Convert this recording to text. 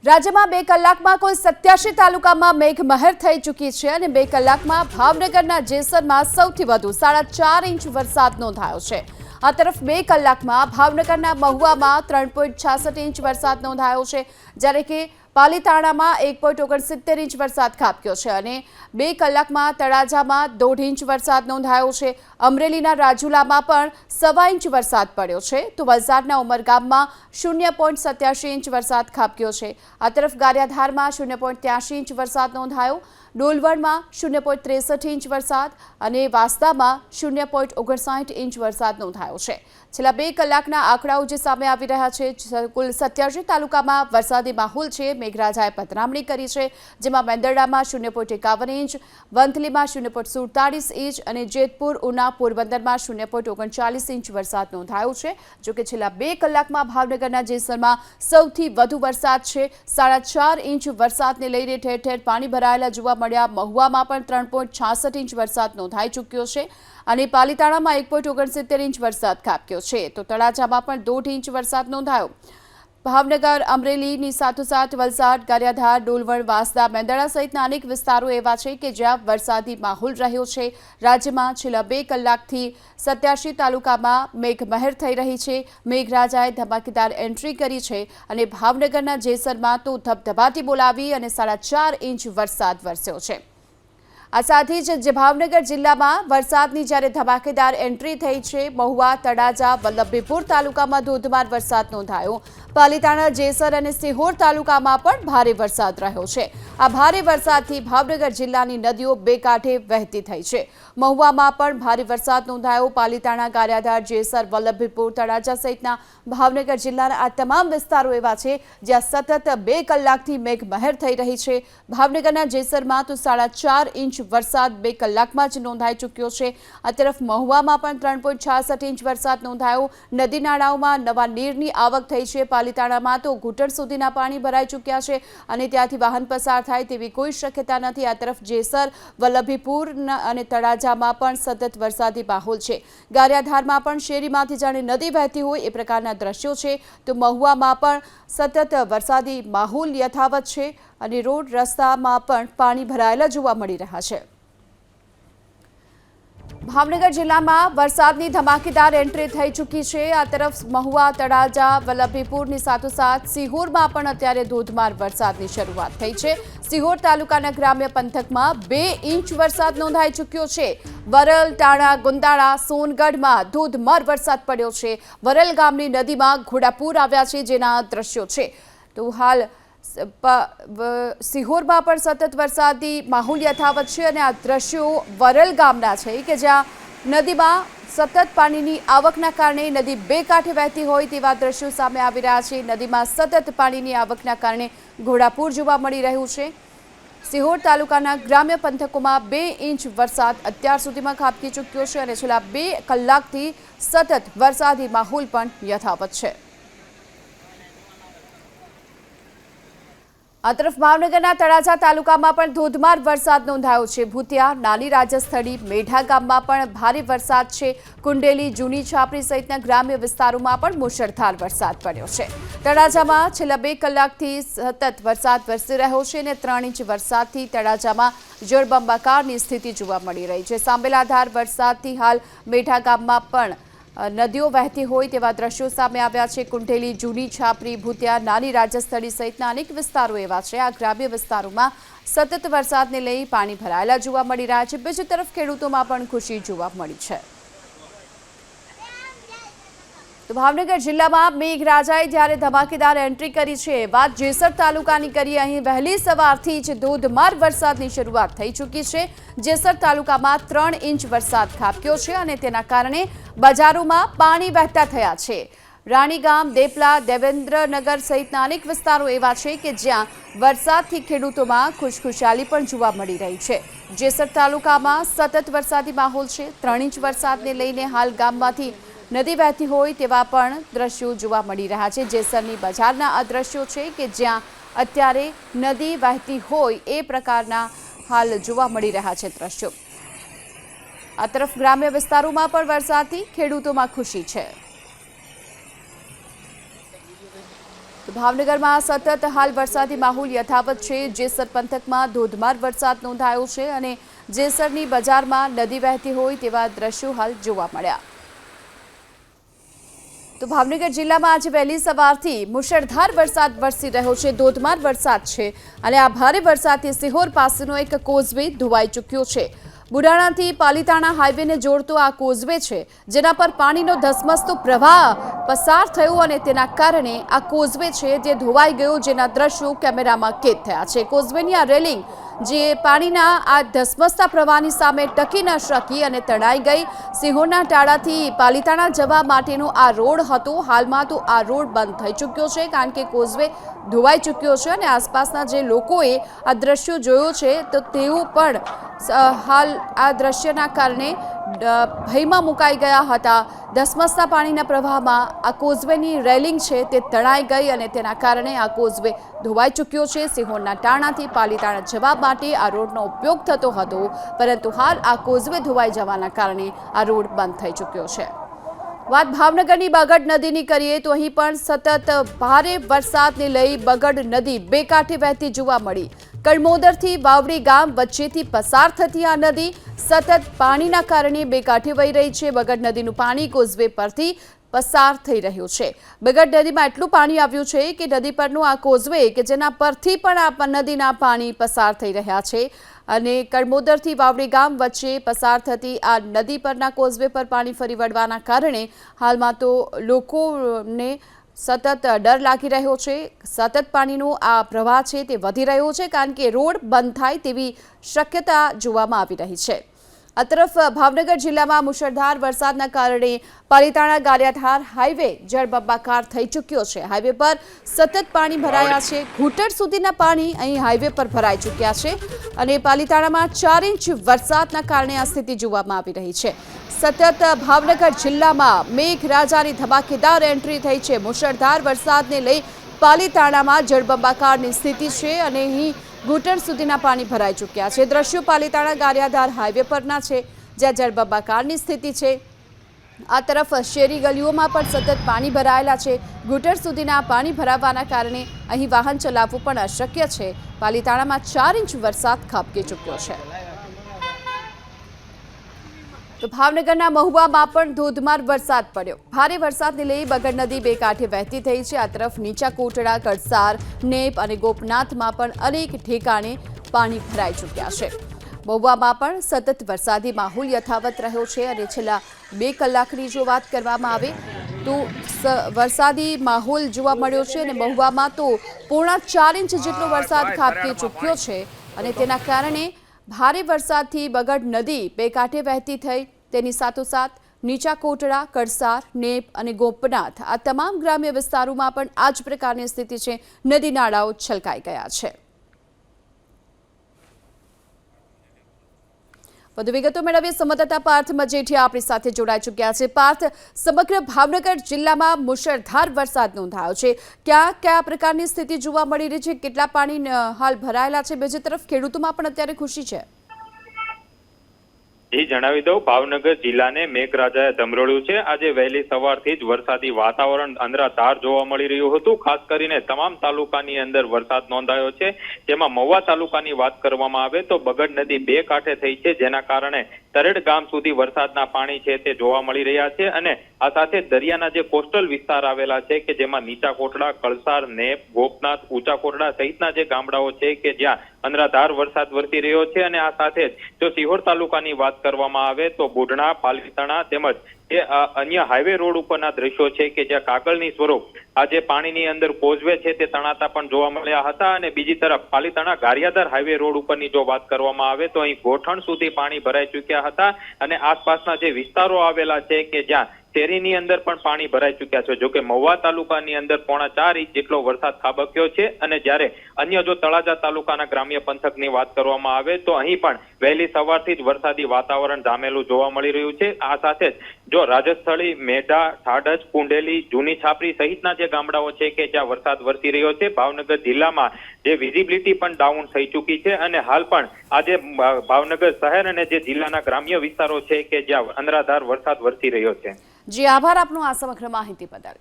રાજ્યમાં 2 કલાકમાં કુલ 87 તાલુકામાં મેઘમહેર થઈ ચૂકી છે અને 2 કલાકમાં ભાવનગરના જેસરમાં સૌથી વધુ 4.5 ઇંચ વરસાદ નોંધાયો છે। આ તરફ 2 કલાકમાં ભાવનગરના મહુવામાં 3.66 ઇંચ વરસાદ નોંધાયો છે, જ્યારે કે પાલીતાણામાં 1.69 ઇંચ વરસાદ ખાબક્યો છે અને 2 કલાકમાં તળાજામાં 1.5 ઇંચ વરસાદ નોંધાયો છે। અમરેલીના રાજુલામાં પણ 1.25 ઇંચ વરસાદ પડ્યો છે, તો વલસાડના ઉમરગામમાં 0.87 ઇંચ વરસાદ ખાબક્યો છે। આ તરફ ગારિયાધારમાં 0.83 ઇંચ વરસાદ નોંધાયો, ડોલવણમાં 0.63 ઇંચ વરસાદ અને વાંસદામાં 0.59 ઇંચ વરસાદ નોંધાયો છે। છેલ્લા 2 કલાકના આંકડાઓ જે સામે આવી રહ્યા છે, કુલ 87 તાલુકામાં વરસાદી માહોલ છે। મેઘરાજાએ પતરામણી કરી છે, જેમાં મેંદરડામાં 0.51 ઇંચ, વંથલીમાં 0.47 ઇંચ અને જેતપુર, ઉના, પોરબંદરમાં 0.39 ઇંચ વરસાદ નોંધાયો છે। જોકે છેલ્લા 2 કલાકમાં ભાવનગરના જેસરમાં સૌથી વધુ વરસાદ છે। 4.5 ઇંચ વરસાદને લઈને ઠેર ઠેર પાણી ભરાયેલા જોવા મળ્યા। મહુવામાં પણ 3.66 ઇંચ વરસાદ નોંધાઈ ચૂક્યો છે અને પાલીતાણામાં 1.69 ઇંચ વરસાદ ખાબક્યો છે, તો તળાજામાં પણ 1.5 ઇંચ વરસાદ નોંધાયો। ભાવનગર, અમરેલીની સાથોસાથ વલસાડ, ગારિયાધાર, ડોલવણ, વાંસદા, મેંદરડા સહિતના અનેક વિસ્તારો એવા છે કે જ્યાં વરસાદી માહોલ રહ્યો છે। રાજ્યમાં છેલ્લા 2 કલાકથી 87 તાલુકામાં મેઘમહેર થઈ રહી છે। મેઘરાજાએ ધમાકેદાર એન્ટ્રી કરી છે અને ભાવનગરના જેસરમાં તો ધબધબાટી બોલાવી અને 4.5 ઇંચ વરસાદ વરસ્યો છે। આ સાથે જ ભાવનગર જિલ્લામાં વરસાદની જ્યારે ધમાકેદાર એન્ટ્રી થઈ છે, મહુવા, તળાજા, વલ્લભીપુર તાલુકામાં ધોધમાર વરસાદ નોંધાયો। પાલીતાણા, જેસર અને સિહોર તાલુકામાં પણ ભારે વરસાદ રહ્યો છે। આ ભારે વરસાદથી ભાવનગર જિલ્લાની નદીઓ બે કાંઠે વહેતી થઈ છે। મહુવામાં પણ ભારે વરસાદ નોંધાયો। પાલીતાણા, ગારિયાધાર, જેસર, વલ્લભીપુર, તળાજા સહિતના ભાવનગર જિલ્લાના આ તમામ વિસ્તારો એવા છે જ્યાં સતત 2 કલાકથી મેઘમહેર થઈ રહી છે। ભાવનગરના જેસરમાં તો 4.5 ઇંચ વરસાદ 2 કલાકમાં જ નોંધાઈ ચૂક્યો છે। આ તરફ મહુવામાં પણ 3.66 ઇંચ વરસાદ નોંધાયો। નદી નાળાઓમાં નવા નીરની આવક થઈ છે। પાલીતાણામાં તો ઘૂંટણ સુધીના પાણી ભરાઈ ચૂક્યા છે અને ત્યાંથી વાહન પસાર થાય તેવી કોઈ શક્યતા નથી। આ તરફ જેસર, વલ્લભીપુર અને તળાજામાં પણ સતત વરસાદી માહોલ છે। ગારિયાધારમાં પણ શેરીમાંથી જાણે નદી વહેતી હોય એ પ્રકારના દ્રશ્યો છે, તો મહુવામાં પણ સતત વરસાદી માહોલ યથાવત છે અને રોડ રસ્તામાં પણ પાણી ભરાયેલા જોવા મળી રહ્યા છે। ભાવનગર જિલ્લામાં વરસાદની ધમાકેદાર એન્ટ્રી થઈ ચૂકી છે। આ તરફ મહુવા, તળાજા, વલ્લભીપુરની સાથોસાથ સિહોરમાં પણ અત્યારે ધોધમાર વરસાદની શરૂઆત થઈ છે। સિહોર તાલુકાના ગ્રામ્ય પંથકમાં 2 ઇંચ વરસાદ નોંધાઈ ચૂક્યો છે। વરલ, ટાણા, ગુંદાળા, સોનગઢમાં ધોધમાર વરસાદ પડ્યો છે। વરલ ગામની નદીમાં ઘોડાપૂર આવ્યા છે, જેના દ્રશ્યો છે। તો હાલ સિહોરમાં પણ સતત વરસાદી માહોલ યથાવત છે અને આ દ્રશ્યો વરલ ગામના છે કે જ્યાં નદીમાં સતત પાણીની આવકના કારણે નદી બે કાંઠે વહેતી હોય તેવા દ્રશ્યો સામે આવી રહ્યા છે। નદીમાં સતત પાણીની આવકના કારણે ઘોડાપૂર જોવા મળી રહ્યું છે। સિહોર તાલુકાના ગ્રામ્ય પંથકોમાં 2 ઇંચ વરસાદ અત્યાર સુધીમાં ખાબકી ચૂક્યો છે અને છેલ્લા 2 કલાકથી સતત વરસાદી માહોલ પણ યથાવત છે। આ તરફ ભાવનગરના તળાજા તાલુકામાં પણ ધોધમાર વરસાદ નોંધાયો છે। ભૂતિયા, નાની રાજસ્થળી, મેઢા ગામમાં પણ ભારે વરસાદ છે। કુંડેલી, જૂની છાપરી સહિતના ગ્રામ્ય વિસ્તારોમાં પણ મુશળધાર વરસાદ પડ્યો છે। તળાજામાં છેલ્લા 2 કલાકથી સતત વરસાદ વરસી રહ્યો છે અને 3 ઇંચ વરસાદથી તળાજામાં જળબંબાકારની સ્થિતિ જોવા મળી રહી છે। સાંબેલાધાર વરસાદથી હાલ મેઢા ગામમાં પણ નદીઓ વહેતી હોય તેવા દ્રશ્યો સામે આવ્યા છે। કુંઢેલી, જૂની છાપરી, ભૂતિયા, નાની રાજસ્થળી સહિતના અનેક વિસ્તારો એવા છે। આ ગ્રામ્ય વિસ્તારોમાં સતત વરસાદને લઈ પાણી ભરાયેલા જોવા મળી રહ્યા છે। બીજી તરફ ખેડૂતોમાં પણ ખુશી જોવા મળી છે। તો ભાવનગર જિલ્લામાં મેઘરાજાએ જ્યારે ધમાકેદાર એન્ટ્રી કરી છે, વાત જેસર તાલુકાની કરી। અહીં વહેલી સવારથી જ ધોધમાર વરસાદની શરૂઆત થઈ ચૂકી છે। જેસર તાલુકામાં 3 ઇંચ વરસાદ ખાબક્યો છે અને તેના કારણે બજારોમાં પાણી વહેતા થયા છે। રાણીગામ, દેપલા, દેવેન્દ્રનગર સહિતના અનેક વિસ્તારો એવા છે કે જ્યાં વરસાદથી ખેડૂતોમાં ખુશખુશાલી પણ જોવા મળી રહી છે। જેસર તાલુકામાં સતત વરસાદી માહોલ છે। 3 ઇંચ વરસાદને લઈને હાલ ગામમાંથી નદી વહેતી હોય તેવા પણ દ્રશ્યો જોવા મળી રહ્યા છે। જેસરની બજારના આ દ્રશ્યો છે કે જ્યાં અત્યારે નદી વહેતી હોય એ પ્રકારના હાલ જોવા મળી રહ્યા છે દ્રશ્યો। આ તરફ ગ્રામ્ય વિસ્તારોમાં પણ વરસાદથી ખેડૂતોમાં ખુશી છે। ભાવનગરમાં સતત હાલ વરસાદી માહોલ યથાવત છે। જેસર પંથકમાં ધોધમાર વરસાદ નોંધાયો છે અને જેસરની બજારમાં નદી વહેતી હોય તેવા દ્રશ્યો હાલ જોવા મળ્યા। તો ભાવનગર જિલ્લામાં આજે વહેલી સવારથી મુશળધાર વરસાદ વરસી રહ્યો છે। ધોધમાર વરસાદ છે અને આ ભારે વરસાદથી સિહોર પાસેનો એક કોઝવે ધોવાઈ ચૂક્યો છે। બુડાણાથી પાલીતાણા હાઈવેને જોડતો આ કોઝવે છે, જેના પર પાણીનો ધસમસતો પ્રવાહ પસાર થયો અને તેના કારણે આ કોઝવે છે જે ધોવાઈ ગયો, જેના દ્રશ્યો કેમેરામાં કેદ થયા છે। કોઝવેની આ રેલિંગ જે પાણીના આ ધસમસતા પ્રવાહની સામે ટકી ન શકી અને તણાઈ ગઈ। સિહોરના ટાળાથી પાલીતાણા જવા માટેનો આ રોડ હતો, હાલમાં તો આ રોડ બંધ થઈ ચૂક્યો છે કારણ કે કોઝવે ધોવાઈ ચૂક્યો છે અને આસપાસના જે લોકોએ આ દ્રશ્યો જોયો છે તો તેઓ પણ હાલ આ દ્રશ્યના કારણે ભયમાં મુકાઈ ગયા હતા। ધસમસતા પાણીના પ્રવાહમાં આ કોઝવેની રેલિંગ છે તે તણાઈ ગઈ અને તેના કારણે આ કોઝવે ધોવાઈ ચૂક્યો છે। સિહોરના ટાણાથી પાલીતાણા જવા માટે આ રોડનો ઉપયોગ થતો હતો, પરંતુ હાલ આ કોઝવે ધોવાઈ જવાના કારણે આ રોડ બંધ થઈ ચૂક્યો છે। વાત ભાવનગરની બગડ નદીની કરીએ તો અહીં પણ સતત ભારે વરસાદને લઈ બગડ નદી બે કાંઠે વહેતી જોવા મળી। કડમોદરથી વાવડી ગામ વચ્ચેથી પસાર થતી આ નદી સતત પાણીના કારણે બે કાંઠે વહી રહી છે। બગડ નદીનું પાણી કોઝવે પરથી પસાર થઈ રહ્યું છે। બગડ નદીમાં એટલું પાણી આવ્યું છે કે નદી પરનું આ કોઝવે કે જેના પરથી પણ આ નદીના પાણી પસાર થઈ રહ્યા છે અને કડમોદરથી વાવડી ગામ વચ્ચે પસાર થતી આ નદી પરના કોઝવે પર પાણી ફરી વળવાના કારણે હાલમાં તો લોકોને સતત ડર લાગી રહ્યો છે। સતત પાણીનો આ પ્રવાહ છે તે વધી રહ્યો છે કારણ કે રોડ બંધ થાય તેવી શક્યતા જોવામાં આવી રહી છે। આ તરફ ભાવનગર જિલ્લામાં મુશળધાર વરસાદના કારણે પાલીતાણા ગારિયાધાર હાઈવે જળબંબાકાર થઈ ચૂક્યો છે। હાઈવે પર સતત પાણી ભરાયા છે। ઘૂંટણ સુધીના પાણી અહીં હાઈવે પર ભરાઈ ચૂક્યા છે અને પાલીતાણામાં 4 ઇંચ વરસાદના કારણે આ સ્થિતિ જોવામાં આવી રહી છે। સતત ભાવનગર જિલ્લામાં મેઘરાજાની ધમાકેદાર એન્ટ્રી થઈ છે। મુશળધાર વરસાદને લઈ પાલીતાણામાં જળબંબાકારની સ્થિતિ છે અને અહીં ઘૂંટણ સુધીના પાણી ભરાઈ ચૂક્યા છે। દ્રશ્યો પાલીતાણા ગારિયાધાર હાઈવે પરના છે, જ્યાં જળબંબાકારની સ્થિતિ છે। આ તરફ શેરી ગલીઓમાં પણ સતત પાણી ભરાયેલા છે। ઘૂંટણ સુધીના પાણી ભરાવાના કારણે અહીં વાહન ચલાવવું પણ અશક્ય છે। પાલીતાણામાં 4 ઇંચ વરસાદ ખાબકી ચૂક્યો છે। તો ભાવનગરના મહુવામાં પણ ધોધમાર વરસાદ પડ્યો। ભારે વરસાદને લઈ બગડ નદી બે કાંઠે વહેતી થઈ છે। આ તરફ નીચા કોટડા, કડસાર, નેપ અને ગોપનાથમાં પણ અનેક ઠેકાણે પાણી ભરાઈ ચૂક્યા છે। મહુવામાં પણ સતત વરસાદી માહોલ યથાવત રહ્યો છે અને છેલ્લા 2 કલાકની જો વાત કરવામાં આવે તો વરસાદી માહોલ જોવા મળ્યો છે અને મહુવામાં તો પોણા 4 ઇંચ જેટલો વરસાદ ખાબકી ચૂક્યો છે અને તેના કારણે ભારે વરસાદથી બગડ નદી બે કાંઠે વહેતી થઈ। તેની સાથોસાથ નીચા કોટડા, કડસાર, નેપ અને ગોપનાથ આ તમામ ગ્રામ્ય વિસ્તારોમાં પણ આ જ પ્રકારની સ્થિતિ છે। નદી નાળાઓ છલકાઈ ગયા છે। વધુ વિગતો મેળવીએ સંવાદદાતા પાર્થ મજેઠિયા આપણી સાથે જોડાઈ ચૂક્યા છે। પાર્થ, સમગ્ર ભાવનગર જિલ્લામાં મુશળધાર વરસાદ નોંધાયો છે। કયા પ્રકારની સ્થિતિ જોવા મળી રહી છે? કેટલા પાણી હાલ ભરાયેલા છે? બીજી તરફ ખેડૂતોમાં પણ અત્યારે ખુશી છે। એ જણાવી દઉં, ભાવનગર જિલ્લાને મેઘરાજાએ ધમરોળ્યું છે। આજે વહેલી સવારથી જ વરસાદી વાતાવરણ અનરાધાર જોવા મળી રહ્યું હતું। ખાસ કરીને તમામ તાલુકાની અંદર વરસાદ નોંધાયો છે, જેમાં મહુવા તાલુકાની વાત કરવામાં આવે તો બગડ નદી બે કાંઠે થઈ છે, જેના કારણે તરેડ ગામ સુધી વરસાદના પાણી છે તે જોવા મળી રહ્યા છે અને આ સાથે દરિયાના જે કોસ્ટલ વિસ્તાર આવેલા છે કે જેમાં નીચા કોટડા, કળસાર, નેપ, ગોપનાથ, ઊંચા કોટડા સહિતના જે ગામડાઓ છે કે જ્યાં અનરાધાર વરસાદ વરસી રહ્યો છે અને આ સાથે જ જો સિહોર તાલુકાની વાત કરવામાં આવે તો બુઢણા, પાલીતાણા તેમજ જે અન્ય હાઈવે રોડ ઉપરના દ્રશ્યો છે કે જ્યાં કાગળની સ્વરૂપ આજે પાણીની અંદર કોઝવે છે તે તણાતા પણ જોવા મળ્યા હતા અને બીજી તરફ પાલીતાણા ગારિયાધાર હાઈવે રોડ ઉપરની જો વાત કરવામાં આવે તો અહીં ગોઠણ સુધી પાણી ભરાઈ ચૂક્યા હતા અને આસપાસના જે વિસ્તારો આવેલા છે કે જ્યાં શેરીની અંદર પણ પાણી ભરાઈ ચૂક્યા છે। જોકે મહુવા તાલુકાની અંદર પોણા 4 ઇંચ જેટલો વરસાદ ખાબક્યો છે અને જ્યારે અન્ય જો તળાજા તાલુકાના ગ્રામ્ય પંથકની વાત કરવામાં આવે તો અહીં પણ વહેલી સવારથી જ વરસાદી વાતાવરણ જામેલું જોવા મળી રહ્યું છે। આ સાથે જ જો રાજસ્થળી, મેઢા, ઠાડજ, કુંડેલી, જૂની છાપરી સહિતના જે ગામડાઓ છે કે જ્યાં વરસાદ વરસી રહ્યો છે, ભાવનગર જિલ્લામાં જે વિઝિબિલિટી પણ ડાઉન થઈ ચૂકી છે અને હાલ પણ આજે ભાવનગર શહેર અને જે જિલ્લાના ગ્રામ્ય વિસ્તારો છે કે જ્યાં અનરાધાર વરસાદ વરસી રહ્યો છે। જી આભાર આપનો આ સમગ્ર માહિતી બદલ।